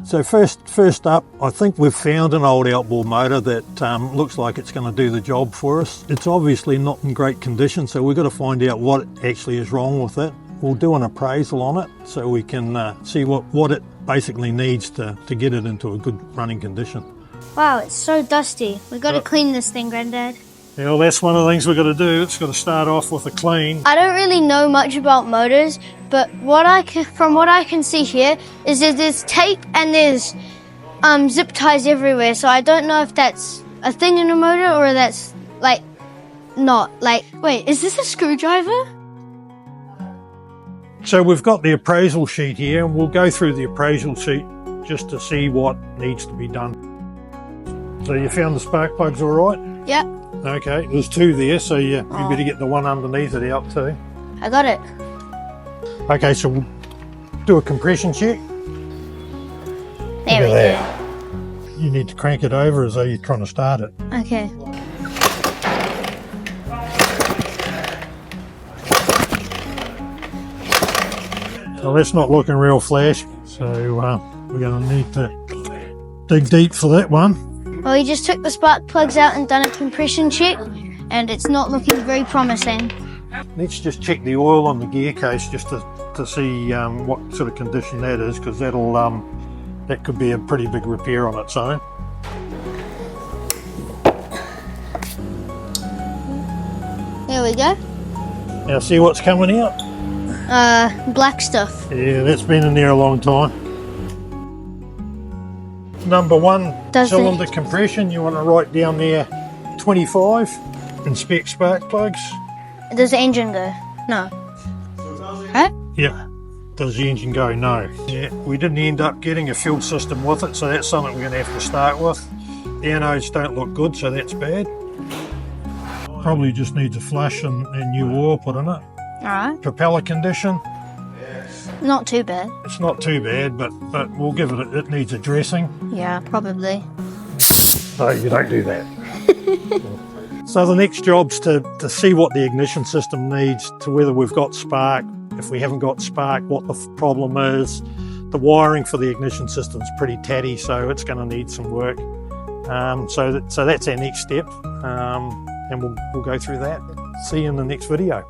So first up, I think we've found an old outboard motor that looks like it's going to do the job for us. It's obviously not in great condition, so we've got to find out what actually is wrong with it. We'll do an appraisal on it so we can see what it basically needs to get it into a good running condition. Wow, it's so dusty. We've got to clean this thing, Granddad. Yeah, well, that's one of the things we've got to do. It's got to start off with a clean. I don't really know much about motors, but from what I can see here is that there's tape and there's zip ties everywhere. So I don't know if that's a thing in a motor or that's like not. Like, wait, is this a screwdriver? So we've got the appraisal sheet here, and we'll go through the appraisal sheet just to see what needs to be done. So you found the spark plugs all right? Yep. Okay, there's two there, so you better get the one underneath it out too. I got it. Okay, so we'll do a compression check. There we go. You need to crank it over as though you're trying to start it. Okay. So that's not looking real flash, so we're going to need to dig deep for that one. Well, we just took the spark plugs out and done a compression check, and it's not looking very promising. Let's just check the oil on the gear case just to see what sort of condition that is, because that could be a pretty big repair on its own. There we go. Now see what's coming out? Black stuff. Yeah, that's been in there a long time. Number one, cylinder compression, you want to write down there 25. Inspect spark plugs. Does the engine go? No. Huh? Yeah. Does the engine go? No. Yeah, we didn't end up getting a fuel system with it, so that's something we're going to have to start with. The anodes don't look good, so that's bad. Probably just needs a flush and new oil put in it. Alright. Propeller condition. Not too bad. It's not too bad, but we'll give it needs addressing. Yeah, probably. No, you don't do that. So the next job's to see what the ignition system needs, to whether we've got spark. If we haven't got spark, what the problem is. The wiring for the ignition system's pretty tatty, so it's going to need some work. So that's our next step, and we'll go through that. See you in the next video.